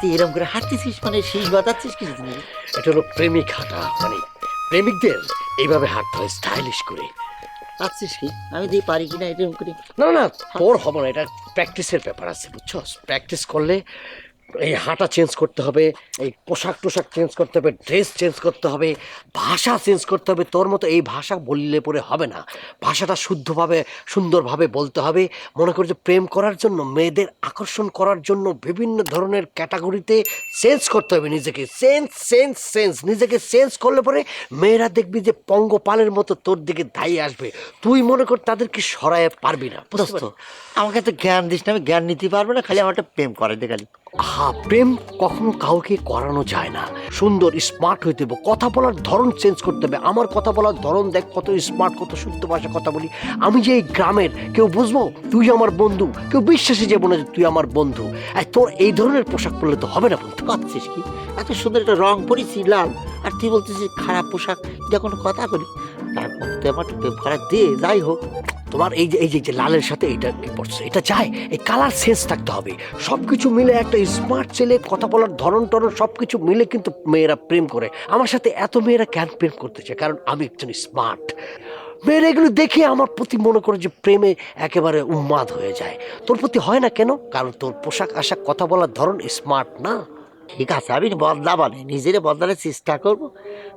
তুই এরকম করে হাঁটতেছিস মানে শীষ বাতাচ্ছিস কিছু তুমি? এটা হলো প্রেমিক হাঁটা, মানে প্রেমিকদের এইভাবে হাঁটতে হয় স্টাইলিশ করে। পাচ্ছিস কি? আমি দিয়ে পারি কিনা এরকম করে। না না, তোর হবে না, এটা প্র্যাকটিসের ব্যাপার আছে, বুঝছো? প্র্যাকটিস করলে এই হাঁটা চেঞ্জ করতে হবে, এই পোশাক টোশাক চেঞ্জ করতে হবে, ড্রেস চেঞ্জ করতে হবে, ভাষা চেঞ্জ করতে হবে। তোর মতো এই ভাষা বললে পরে হবে না, ভাষাটা শুদ্ধভাবে সুন্দরভাবে বলতে হবে। মনে করি যে প্রেম করার জন্য, মেয়েদের আকর্ষণ করার জন্য বিভিন্ন ধরনের ক্যাটাগরিতে চেঞ্জ করতে হবে নিজেকে। সেন্স নিজেকে চেঞ্জ করলে পরে মেয়েরা দেখবি যে পঙ্গপালের মতো তোর দিকে ধাই আসবে। তুই মনে কর তাদেরকে সরায়ে পারবি না। দোস্ত আমাকে তো জ্ঞান দিস না, আমি জ্ঞান নিতে পারবো না, খালি আমার একটা প্রেম করে দে খালি। হ্যাঁ, প্রেম কখনো কাউকে করানো যায় না। সুন্দর স্মার্ট হইতে হবে, কথা বলার ধরন চেঞ্জ করতে হবে। আমার কথা বলার ধরন দেখ, কত স্মার্ট, কত শুদ্ধ ভাষায় কথা বলি। আমি যে এই গ্রামের, কেউ বুঝবো তুই আমার বন্ধু, কেউ বিশ্বাসে যাবো না যে তুই আমার বন্ধু। আর তোর এই ধরনের পোশাক পরলে তো হবে না বন্ধু। পাচ্ছিস কি? এত সুন্দর একটা রং পরেছি লাল, আর তুই বলতেছিস খারাপ পোশাক, এটা কোনো কথা বলি? তারপর তুই আমার একটু প্রেম করা দে, যাই হোক। তোমার এই যে লালের সাথে এটা কি পড়ছে, এটা চাই, এই কালার সেন্স থাকতে হবে। সবকিছু মিলে একটা স্মার্ট ছেলে, কথা বলার ধরন টরন সবকিছু মিলে কিন্তু মেয়েরা প্রেম করে। আমার সাথে এত মেয়েরা কেন প্রেম করতে চায়? কারণ আমি একজন স্মার্ট। মেয়েরা এগুলো দেখে আমার প্রতি মনে করে যে প্রেমে একেবারে উন্মাদ হয়ে যায়। তোর প্রতি হয় না কেন? কারণ তোর পোশাক আশাক, কথা বলার ধরন স্মার্ট না। ঠিক আছে, আমি বদলাবা না, নিজেরে বদলানোর চেষ্টা করবো।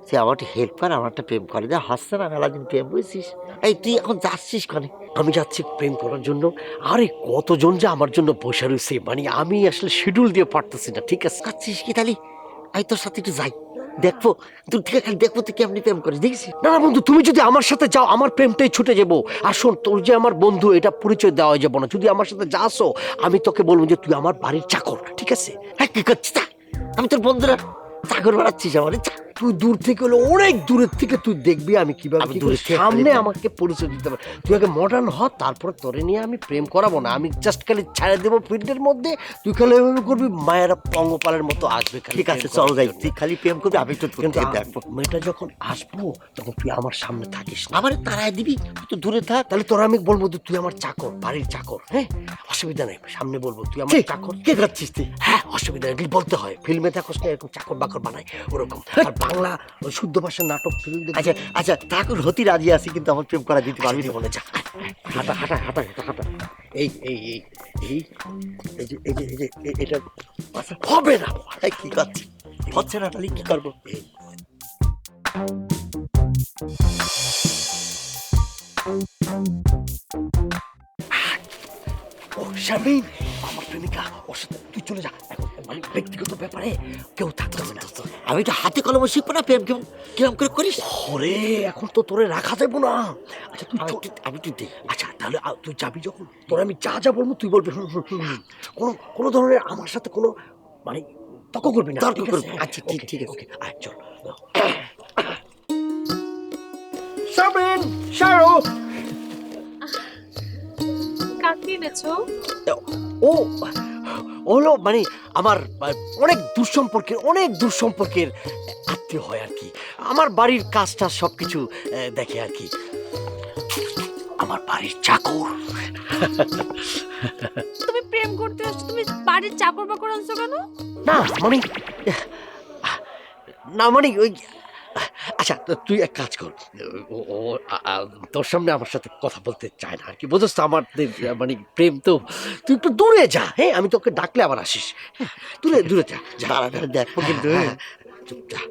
তুই আমার একটু হেল্প কর, আমার একটা প্রেম করে যা, হচ্ছে না মেলা দিন প্রেম বুঝছিস? এই তুই এখন যাচ্ছিস কনে? আমি যাচ্ছি প্রেম করার জন্য। আরে কতজন যে আমার জন্য বসে রয়েছে, মানে আমি আসলে শিডিউল দিয়ে পারতেছি না। ঠিক আছে, যাচ্ছিস কি তাহলে? আমি তোর সাথে একটু যাই, দেখবো দূর থেকে, খালি দেখবো তুই কেমনি প্রেম করিস, দেখছি। না না বন্ধু, তুমি যদি আমার সাথে যাও আমার প্রেমটাই ছুটে যাবো। আর শোন, তোর যে আমার বন্ধু এটা পরিচয় দেওয়া যাবো না। যদি আমার সাথে যাসও, আমি তোকে বলবো যে তুই আমার বাড়ির চাকর, ঠিক আছে? হ্যাঁ, কি করছিস তা? আমি তোর বন্ধুরা চাকর বাড়াচ্ছিস আমার? তুই দূর থেকে হলো, অনেক দূরের থেকে তুই দেখবি আমি কিভাবে আমি কি দূরে করে থেকে সামনে দেখবো। আমাকে পরিচয় দিতে পারে। তুই আগে মডার্ন হ, তারপরে তোরে নিয়ে আমি প্রেম করাবো না। আমি জাস্ট খালি ছেড়ে দেবো ফিল্ডের মধ্যে, তুই খালি এভাবে করবি, মায়েরা পঙ্গপালের মতো আসবে খালি ঠিক আছে, প্রেম চল করার যাই, জন্য। তুই খালি প্রেম করবি, আমি তো তোর কিন্তু থেকে দেখবো। মেয়েটা যখন আসবো তখন তুই আমার সামনে থাকিস না। আমার তারাই দিবি, তুই তো দূরে থাক। তাহলে তোরা আমি বলবো যে তুই আমার চাকর, বাড়ির চাকর। হ্যাঁ, অসুবিধা নেই, সামনে বলবো তুই আমার চাকর। কে খাচ্ছিস তুই? হ্যাঁ, অসুবিধা নেই, বলতে হয়। ফিল্মে দেখোস না এরকম চাকর বাকর বানায়, ওরকম। আর বাংলা ওই শুদ্ধ ভাষার নাটক ফিল্ম আচ্ছা আচ্ছা, ঠাকুর হতি রাজি আছি, কিন্তু আমার প্রেম করা দিতে পারবি না? মনে যা, হাঁটা হাঁটা হাঁটা হাঁটা হাঁটা। এই এই এই এই এই যে এই যে এই যে এটা আচ্ছা, হবে না। এই, কি করছিস? হচ্ছে না, তাহলে কি করবো? এই, ও শারমিন, আমার প্রেমিকা, ওর সাথে তুই চলে যা এখন। মানে ব্যক্তিগত ব্যাপারে কেউ থাকতে হবে না। আমি তো হাতে কলমে শিখবো না প্রেম, কেমন কিরম করে করিস? ওরে, এখন তো তোরে রাখা যাবো না। আচ্ছা তুই আমি তুই দে। আচ্ছা তাহলে তুই যাবি যখন, তোর আমি যা যা বলবো তুই বলবি হুম হুম হুম হুম। কোনো ধরনের আমার সাথে কোনো মানে তর্ক করবি না। তর্ক ঠিক করবি? আছে? আচ্ছা, ঠিক, ওকে, ঠিক আছে। ওকে, আয় চল। শারমিন, শারু। কাকে এনেছো? ও হলো মানে আমার অনেক দূরসম্পর্কের আত্মীয় হয় আর কি। আমার বাড়ির কাজ টাজ সবকিছু দেখে আর কি। আমার বাড়ির চাকর। তুমি প্রেম করতে আসছো, তুমি বাড়ির চাকর বাকর আনছো কেন? না মানে, না মানে ওই, আচ্ছা তুই এক কাজ কর, ও ও তোর সামনে আমার সাথে কথা বলতে চায় না আর কি, বুঝছ তো? আমাদের মানে প্রেম তো, তুই একটু দূরে যা। হ্যাঁ, আমি তোকে ডাকলে আবার আসিস। হ্যাঁ, দূরে দূরে যা যা। দাঁড়া দাঁড়া, দেখবো কিন্তু। হ্যাঁ, চুপ যা।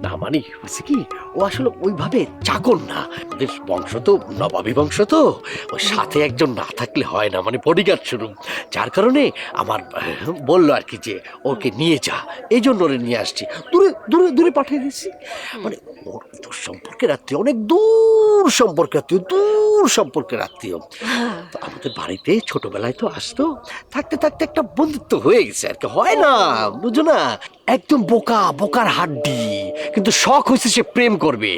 না মানে হয়েছে কি, ও আসলে ওইভাবে চাকর না। ওদের বংশ তো নবাবী বংশ, তো ওর সাথে একজন না থাকলে হয় না, মানে বডিগার্ড শুরু। যার কারণে আমার বললো আর কি যে ওকে নিয়ে যা, এই জন্য ওরে নিয়ে আসছি। দূরে দূরে দূরে পাঠিয়ে দিচ্ছি। মানে ওর তোর সম্পর্কের আত্মীয়, অনেক দূর সম্পর্কের আত্মীয়, দূর সম্পর্কের আত্মীয়। তো আমাদের বাড়িতে ছোটবেলায় তো আসতো, থাকতে থাকতে একটা বন্ধুত্ব হয়ে গেছে আর কি। হয় না, বুঝো না? একদম বোকার হাড্ডি, কিন্তু শখ হয়েছে সে প্রেম করবে।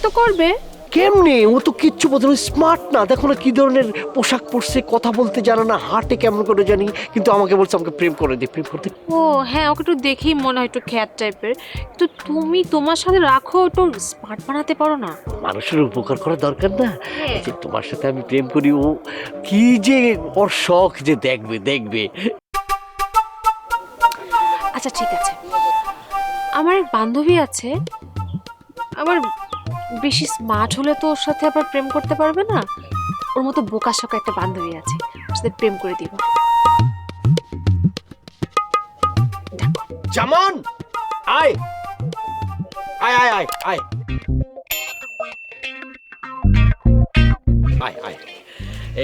তো করবে, কেমনে? ও তো কিচ্ছু বোঝে না, স্মার্ট না। দেখো না কি ধরনের পোশাক পরছে, কথা বলতে জানে না, হাঁটে কেমন করে জানি, কিন্তু আমাকে বলছে আমাকে প্রেম করে দে, প্রেম করতে। ও হ্যাঁ, ওকে একটু দেখেই মনে হয় একটু খ্যাত টাইপের, তো তুমি তোমার সাথে রাখো, একটু স্মার্ট বানাতে পারো না? মানুষের উপকার করা দরকার না? হ্যাঁ। এই যে তোমার সাথে আমি প্রেম করি, ও কি যে ওর শখ যে দেখবে দেখবে। আচ্ছা ঠিক আছে, আমার এক বান্ধবী আছে, আমার বেশি স্মার্ট হলে তো ওর সাথে আবার প্রেম করতে পারবে না। ওর মতো বোকাশোকা একটা বান্ধবী আছে, ওর সাথে প্রেম করে দিব। জামান, আয় আয় আয় আয় আয় আয় আয়।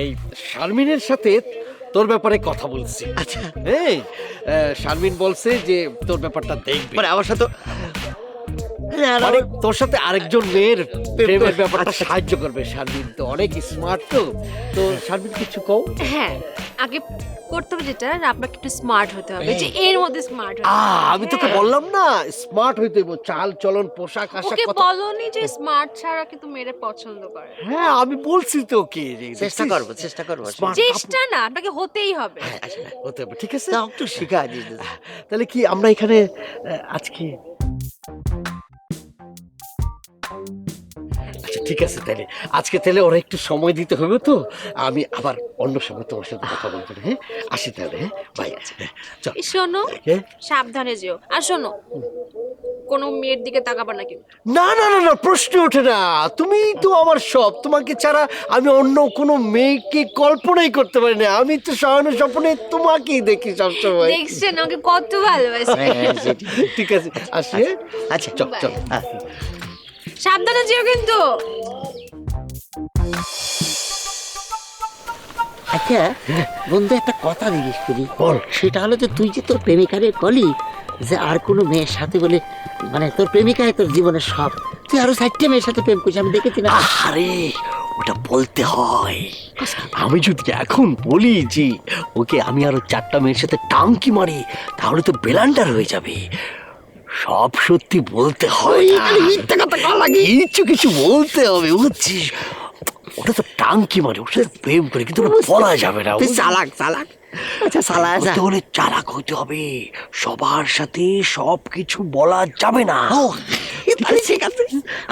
এই শারমিনের সাথে তোর ব্যাপারে কথা বলছি। আচ্ছা এই শারমিন বলছে যে তোর ব্যাপারটা দেখবে, মানে আমার সাথে মানে তোর সাথে আরেকজন মেয়ের প্রেমের করে। ব্যাপারটা আচ্ছা। সাহায্য করবে। শারমিন তো অনেক স্মার্ট, তো শারমিন কিছু কও। হ্যাঁ, আগে করতে হবে যেটা, আপনাকে একটু স্মার্ট হতে হবে, যে এর মধ্যে স্মার্ট হতে হবে। আমি তোকে বললাম না স্মার্ট হইতে হইব, চাল চলন পোশাক আশাক ওকে কত। বলনি যে স্মার্ট ছাড়া কিন্তু মেয়েরা পছন্দ করে? হ্যাঁ আমি বলছি তোকে যে চেষ্টা করবো চেষ্টা করবো Smart চেষ্টা না, আপনাকে হতেই হবে। হতে হবে, ঠিক আছে? তাও একটু শিখা দিস তাহলে কি আমরা এখানে আজকে, আচ্ছা ঠিক আছে, তাহলে আজকে তাহলে ওরা একটু সময় দিতে হবে, তো আমি আবার অন্য সময় তোমার সাথে কথা বলবো। হ্যাঁ আসি তাহলে, হ্যাঁ বাই। চল। এই শোনো, হ্যাঁ? সাবধানে যেও, আর শোনো, কোনো মেয়ের দিকে তাকাবা না কিন্তু। না না না না, প্রশ্ন ওঠে না। তুমি তো আমার সব, তোমাকে ছাড়া আমি অন্য কোনো মেয়েকে কল্পনাই করতে পারি না। আমি তো শয়ন স্বপ্নে তোমাকেই দেখি সবসময়। দেখছেন আমাকে কত ভালোবাসে। ঠিক আছে আসি, হ্যাঁ? আচ্ছা চল চল। সাবধানে যেও কিন্তু। আচ্ছা বন্ধু, একটা কথা জিজ্ঞেস করি। বল। সেটা হলো যে তুই যে তোর প্রেমিকারে কলি যে আর কোনো মেয়ের সাথে বলে, মানে তোর প্রেমিকায় তোর জীবনের সব, তুই আরো 4টে মেয়ের সাথে প্রেম করছিস, আমি দেখেছি না। আরে ওটা বলতে হয়। আমি যদি এখন বলি যে ওকে আমি আরো 4টা মেয়ের সাথে টাঙ্কি মারি, তাহলে তো বেলান্ডার হয়ে যাবে। সব সত্যি বলতে হয় না। মিথ্যা কথা বলা লাগে। কিছু কিছু বলতে হবে, বুঝছিস? ওটা তো টাঙ্কি মারে, ওর সাথে প্রেম করে, কিন্তু ওটা বলা যাবে না। তুই চালাক চালাক। আচ্ছা চালা হতে হলে চালাক হইতে হবে, সবার সাথে সবকিছু বলা যাবে না। ঠিক আছে,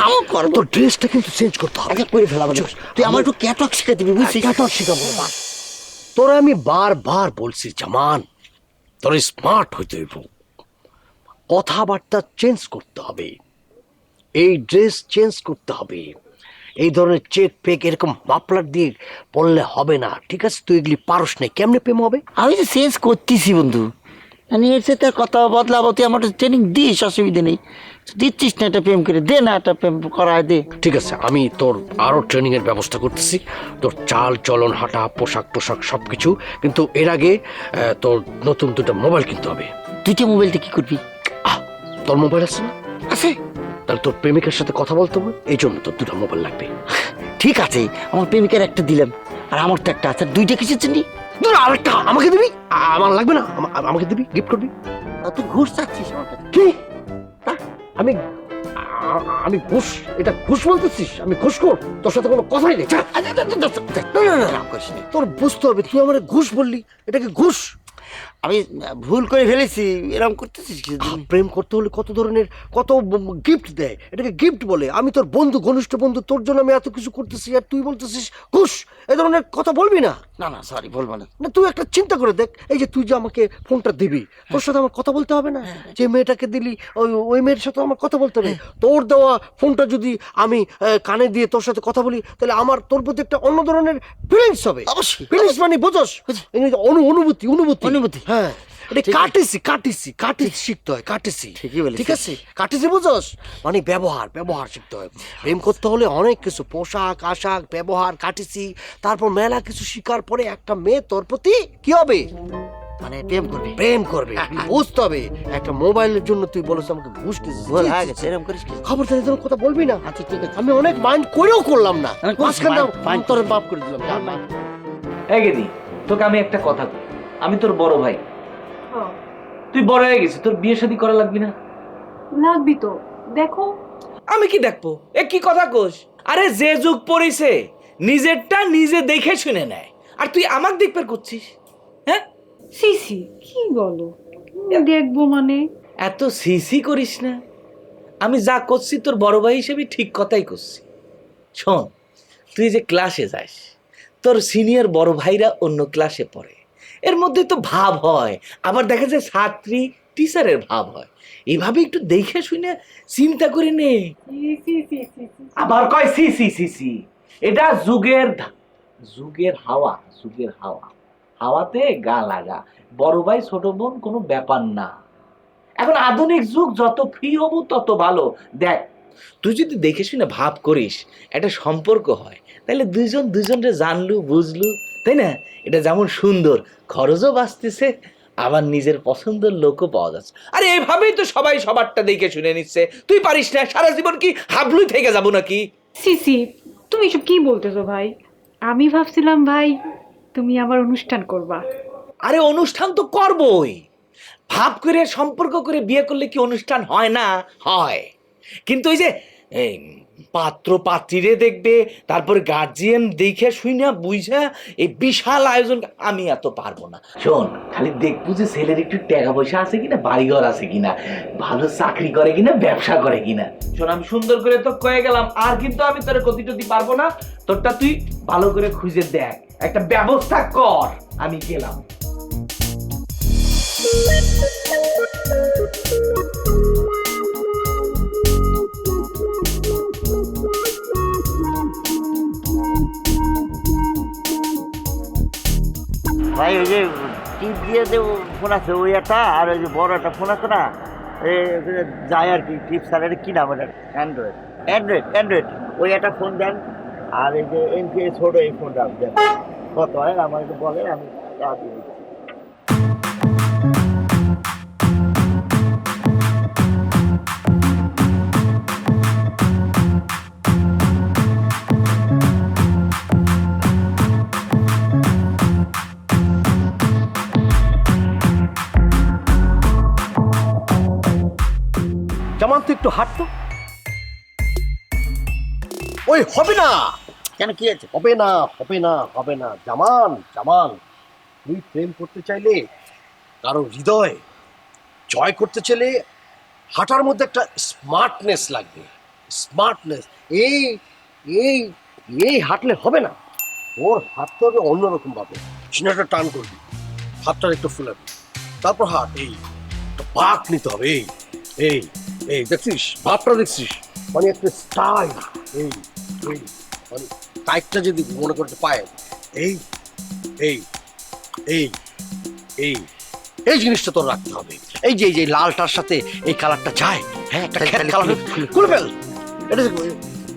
আমার করবো। তোর ড্রেসটা কিন্তু চেঞ্জ করতে হবে। আচ্ছা করে ফেলাবো, তুই আমার একটু ক্যাটক শিখে দিবি, বুঝছিস? ক্যাটক শিখাবো। তোরা আমি বারবার বলছি জামান, তোর স্মার্ট হইতে হইব, কথাবার্তা চেঞ্জ করতে হবে, এই ড্রেস চেঞ্জ করতে হবে, এই ধরনের চেক পেক এরকম মাফলার দিয়ে পড়লে হবে না, ঠিক আছে? তুই এগুলি পারস নাই, কেমনে প্রেম হবে? আমি তো চেঞ্জ করতেছি বন্ধু, মানে এর সাথে কথা বদলাবো, তুই আমার ট্রেনিং দিস, অসুবিধা নেই। দিচ্ছিস না, একটা প্রেম করে দে না, একটা প্রেম করায় দে। ঠিক আছে, আমি তোর আরো ট্রেনিং এর ব্যবস্থা করতেছি, তোর চাল চলন হাঁটা পোশাক টোশাক সবকিছু। কিন্তু এর আগে তোর নতুন 2টা মোবাইল কিনতে হবে। 2টে মোবাইলটা কি করবি? তোর মোবাইল আছে না? আছে। তাহলে তোর প্রেমিকের সাথে কথা বলতে হবে, এই জন্য তোর 2টা মোবাইল লাগবে। ঠিক আছে, আমার প্রেমিকার একটা দিলাম, আর আমার তো একটা আছে, 2টা কিসের জন্য? আরেকটা আমাকে দিবি? আমার লাগবে না, আমাকে দিবি, গিফট করবি। তুই ঘুষ চাচ্ছিস আমার কাছে? কি? আমি আমি ঘুষ, এটা ঘুষ বলতেছিস? আমি ঘুষখোর? তোর সাথে কোনো কথাই নেই। তোর বুঝতে হবে, তুই আমার ঘুষ বললি, এটাকে ঘুষ। আমি ভুল করে ফেলেছি, এরকম করতেছিস কি? প্রেম করতে হলে কত ধরনের কত গিফট দেয়, এটাকে গিফট বলে। আমি তোর বন্ধু, ঘনিষ্ঠ বন্ধু, তোর জন্য আমি এত কিছু করতেছি, আর তুই বলতেছিস ঘুষ। এই ধরনের কথা বলবি না। না না সরি, বলবো না। না তুই একটা চিন্তা করে দেখ, এই যে তুই যে আমাকে ফোনটা দিবি, তোর সাথে আমার কথা বলতে হবে না? যে মেয়েটাকে দিলি ওই মেয়ের সাথে আমার কথা বলতে হবে। তোর দেওয়া ফোনটা যদি আমি কানে দিয়ে তোর সাথে কথা বলি, তাহলে আমার তোর প্রতি একটা অন্য ধরনের ফিলিংস হবে। অবশ্যই। ফিলিংস মানে বোঝস, অনুভূতি অনুভূতি অনুভূতি। হ্যাঁ, এটা কাটিসি শিখতে হয়, কাটিসি। ঠিকই বলেছিস। ঠিক আছে, কাটিসি বুঝস, মানে ব্যবহার শিখতে হয়। প্রেম করতে হলে অনেক কিছু, পোশাক আশাক, ব্যবহার, কাটিসি, তারপর মেলা কিছু শিকার পরে একটা মেয়ে তোর প্রতি কি হবে, মানে প্রেম করবি? প্রেম করবে। বুঝতে হবে, একটা মোবাইলের জন্য তুই বলেছ আমাকে ঘুষ দিছিস, ভুল হয়ে গেছে, এরকম করিস কি? খবরদার এই ধরনের কথা বলবি না। আচ্ছা ঠিক আছে। আমি অনেক মাইন্ড করেও করলাম না, আমি করছি, মাঝখানটা mind তোর মাফ করে দিলাম। এই গেদি, তোকে আমি একটা কথা বলি, আমি তোর বড় ভাই, তুই বড় হয়ে গেছিস, তোর বিয়ে শাদী করা লাগবি না? লাগবি তো, দেখো। আমি কি দেখবো? এ কি কথা কোস? আরে যে যুগ পড়িছে নিজেরটা নিজে দেখে শুনে নেয়, আর তুই আমাকে দেখবার করছিস? হ্যাঁ, সিসি কি বলো? দেখবো মানে? এত সিসি করিস না। আমি যা করছি তোর বড় ভাই হিসেবে ঠিক কথাই করছি। শোন, তুই যে ক্লাসে যাস, তোর সিনিয়র বড় ভাইরা অন্য ক্লাসে পড়ে, এর মধ্যে তো ভাব হয়, আবার দেখা যায় ছাত্রী টিচারের ভাব হয়। এইভাবে একটু দেখে শুনে চিন্তা করে নে। আবার কয় সি সি সি সি, এটা যুগের হাওয়া, যুগের হাওয়া, হাওয়াতে গা লাগা। বড় ভাই ছোট বোন কোনো ব্যাপার না। এখন আধুনিক যুগ, যত ফ্রি হবো তত ভালো। দেখ, তুই যদি দেখে শুনে ভাব করিস, একটা সম্পর্ক হয়, তাহলে দুইজন দুইজনরে জানলু বুঝলু, তাই না? এটা যেমন সুন্দর, খরচও বাঁচতেছে, আবার নিজের পছন্দের লোকও পাওয়া যাচ্ছে। আরে এভাবেই তো সবাই সবারটা দেখে শুনে নিচ্ছে। তুই পারিস না? সারা জীবন কি হাবলুই থেকে যাবো নাকি? সিসি তুমি এসব কি বলতেছো ভাই? আমি ভাবছিলাম ভাই তুমি আবার অনুষ্ঠান করবা। আরে অনুষ্ঠান তো করবই। ভাব করে সম্পর্ক করে বিয়ে করলে কি অনুষ্ঠান হয় না? হয়। কিন্তু ওই যে এই পাত্র পাত্রীরে দেখবে, তারপর গার্জিয়ান দেখে শুইনা বুঝা এই বিশাল আয়োজন আমি এত পারবো না। শোন, খালি দেখবো যে ছেলের একটু টাকা পয়সা আছে কিনা, বাড়িঘর আছে কিনা, ভালো চাকরি করে কিনা, ব্যবসা করে কিনা। শোন, আমি সুন্দর করে তো কয়ে গেলাম, আর কিন্তু আমি তোর গতি টতি পারবো না। তোরটা তুই ভালো করে খুঁজে দেখ, একটা ব্যবস্থা কর। আমি গেলাম। ভাই ওই যে টিপ দিয়ে যে ফোন আছে ওই একটা, আর ওই যে বড় একটা ফোন আছে না, যায় আর কি টিপ স্যার, কি নাম ওটা? অ্যান্ড্রয়েড অ্যান্ড্রয়েড অ্যান্ড্রয়েড ওই একটা ফোন দেন। আর এই যে এমপি ছোট এই ফোনটা দেন, কত হয় আমার একটু বলে, আমি টাকা দিয়ে দিচ্ছি। জামান তুই একটু হাঁটতো। ওই হবে না, কেন, কি আছে? হবে না, হবে না, হবে না। জামান, জামান, তুই প্রেম করতে চাইলে, কারো হৃদয় জয় করতে চাইলে হাঁটার মধ্যে একটা স্মার্টনেস লাগবে। স্মার্টনেস। এই এই এই হাঁটলে হবে না, ওর হাঁটতে হবে অন্যরকম ভাবে। সিনাটা টান করবি, হাতটা একটু ফুলাবি, তারপর হাঁট। এই একটা বাঁক নিতে হবে। এই এই এই দেখছিস ভাবটা, দেখছিস মানে একটা স্টাইল। এই এই মানে টাইপটা যদি মনে করতে পায়, এই এই এই এই এই জিনিসটা তোর রাখতে হবে। এই যে এই যে লালটার সাথে এই কালারটা যায়, হ্যাঁ একটা কালার খুলে ফেল। এটা দেখ,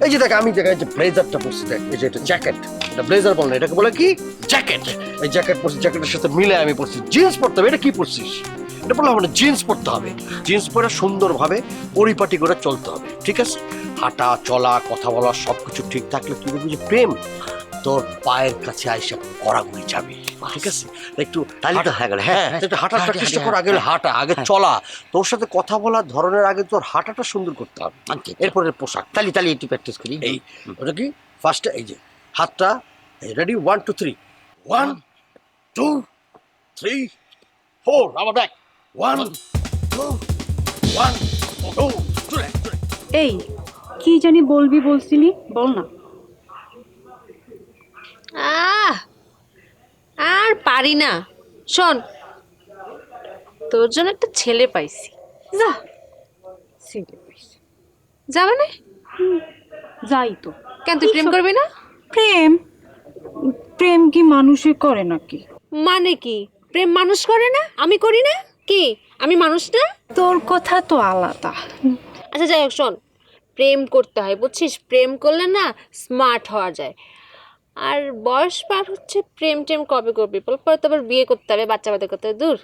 এই যে দেখ, আমি দেখ এই যে ব্লেজারটা পরছি, দেখ এই যে এটা জ্যাকেট, এটা ব্লেজার বল না, এটাকে বলে কি? জ্যাকেট। এই জ্যাকেট পরছি, জ্যাকেটের সাথে মিলে আমি পরছি জিন্স পরতে হবে। এটা কি পরছিস? এটা বললাম মানে জিন্স পরতে হবে। জিন্স পরে সুন্দরভাবে পরিপাটি করে চলতে হবে, ঠিক আছে? হাঁটা চলা কথা বলা সবকিছু ঠিক থাকলে তুই দেখবি যে প্রেম তোর পায়ের কাছে আইসা কড়াগুড়ি যাবে, ঠিক আছে? একটু তাহলে তো হয়ে গেল। হ্যাঁ, একটু হাঁটার প্র্যাকটিসটা কর। আগে হাঁটা, আগে চলা। তোর সাথে কথা বলার ধরনের আগে তোর হাঁটাটা সুন্দর করতে হবে। এরপরে পোশাক। তাহলে একটু প্র্যাকটিস করি। এই ওটা কি ফার্স্টে এই যে হাতটা রেডি, 1 2 3, 1 2 3 4, আবার ব্যাক 1 2 1 2 3। এই কি জানি বলবি বলছিলি, বল না। আর পারি না। শোন, তোর জন্য একটা ছেলে পাইছি। যা ছেলে পাইছে, যা মানে? যাই তো। কেন, তুই প্রেম করবি না? প্রেম প্রেম কি মানুষে করে নাকি? মানে কি প্রেম মানুষ করে না? আমি করি না? কি আমি মানুষ না? তোর কথা তো আলাদা। আচ্ছা যাই হোক, শোন, প্রেম করতে হয় বুঝছিস? প্রেম করলে না স্মার্ট হওয়া যায়। আর বয়স পার হচ্ছে, প্রেম টেম কবে করবি বল? পরে তো আবার বিয়ে করতে হবে, বাচ্চা বাচ্চা করতে হবে। দূর।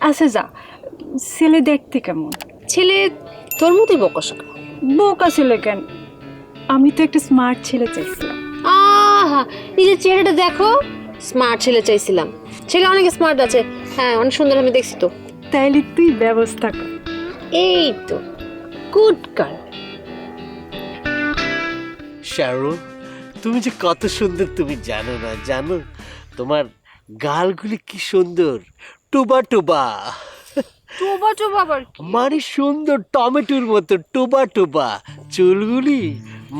আচ্ছা যা, ছেলে দেখতে কেমন? ছেলে তোর মতোই বকশকা। বোকা ছেলে কেন? আমি তো একটা স্মার্ট ছেলে চাইছিলাম। আহা, নিজের চেহারাটা দেখো। স্মার্ট ছেলে চাইছিলাম? ছেলে অনেক স্মার্ট আছে, হ্যাঁ অনেক সুন্দর, আমি দেখছি তো। তাইলে তুই ব্যবস্থা কর। এই তো গুড গার্ল। শারুন, তুমি যে কত সুন্দর তুমি জানো না, জানো? তোমার গালগুলি কি সুন্দর, টোবা টোবা, টোবা টোবা আবার কি? মানে সুন্দর টমেটোর মতো টোবা টোবা। চুলগুলি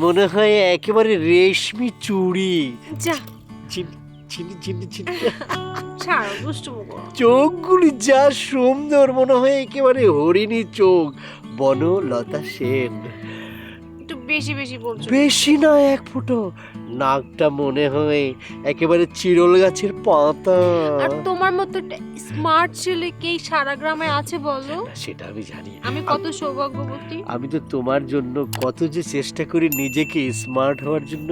মনে হয় একেবারে রেশমি চুড়ি। যা চিনি চিনি চিনি চিনি। ছাড়ো দুষ্টুমি করো। চোখগুলি যা সুন্দর, মনে হয় একেবারে হরিণী চোখ। বনলতা সেন। একটু বেশি বেশি বলছো। বেশি না, এক ফুটো। নাকটা মনে হয় একেবারে চিরল গাছের পাতা। আর তোমার মতো স্মার্ট ছেলে কে সারা গ্রামে আছে বলো? সেটা আমি জানি। আমি কত সৌভাগ্যবতী। আমি তো তোমার জন্য কত যে চেষ্টা করি নিজেকে স্মার্ট হওয়ার জন্য।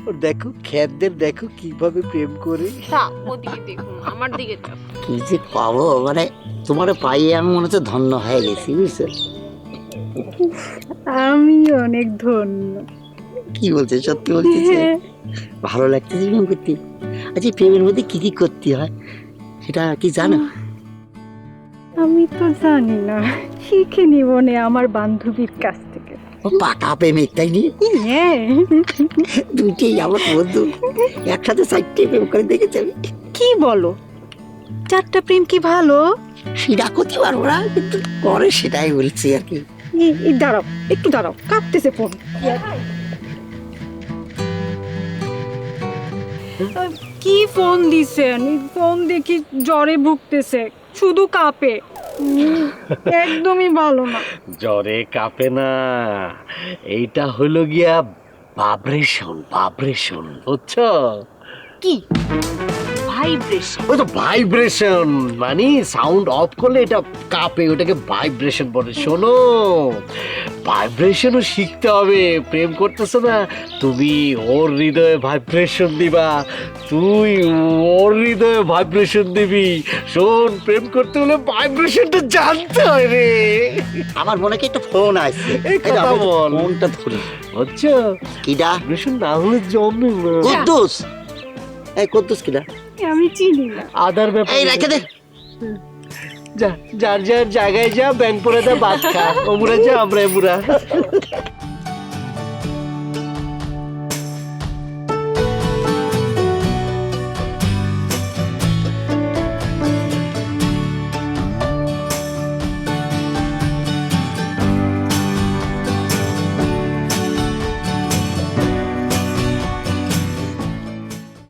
ওর দেখো, খ্যাতদের দেখো কিভাবে প্রেম করে। থাক, ওদিকে দেখুন, আমার দিকে তাকাও। কি যে পাবো, মানে তোমার পাইয়ে আমি মনে হচ্ছে ধন্য হয়ে গেছি, বুঝছো? আমি অনেক ধন্য। কি বলছে, সত্যি বলতেছে? ভালো লাগতেছে প্রেম করতে। আচ্ছা, প্রেমের মধ্যে কি কি করতে হয় সেটা কি জানো? আমি তো জানি না, শিখে নিব নে আমার বান্ধবীর কাছ থেকে। ও পাকা প্রেমিক, তাই নিয়ে হ্যাঁ, দুইটাই আমার বন্ধু, একসাথে 4টে প্রেম করে দেখেছি আমি। কি বলো? 4টা প্রেম কি ভালো? সেটা করতে পারবো না, কিন্তু করে সেটাই বলছি আর কি। দাঁড়াও, একটু দাঁড়াও, কাঁপতেছে ফোন। কি ফোন দিছেন? ফোন দেখি জ্বরে ভুগতেছে, শুধু কাঁপে। একদমই ভালো না। জ্বরে কাঁপে না, এইটা হলো গিয়া ভাইব্রেশন, ভাইব্রেশন, বুঝছো? কি ভাইব্রেশন? ওই তো ভাইব্রেশন, মানে সাউন্ড অফ করলে এটা কাঁপে, ওটাকে ভাইব্রেশন বলে। শোনো, ভাইব্রেশনও শিখতে হবে। প্রেম করতেছো না, তুমি ওর হৃদয়ে ভাইব্রেশন দিবা, তুই ওর হৃদয়ে ভাইব্রেশন দিবি। শোন, প্রেম করতে হলে ভাইব্রেশনটা জানতে হয় রে। আমার মনে কি একটা ফোন আসছে, এই কথা বল। ফোনটা ধরি। বুঝছো? কিডা? ভাইব্রেশন না হলে জমে না। কুদ্দুস, এই কুদ্দুস কিডা? আমি চিনি না। আদার ব্যাপার। এই রেখে দে। যা, যার যার জায়গায় যা, ব্যাংক পরে দা, ভাত খা। ওমরা যা, আমরা এমরা।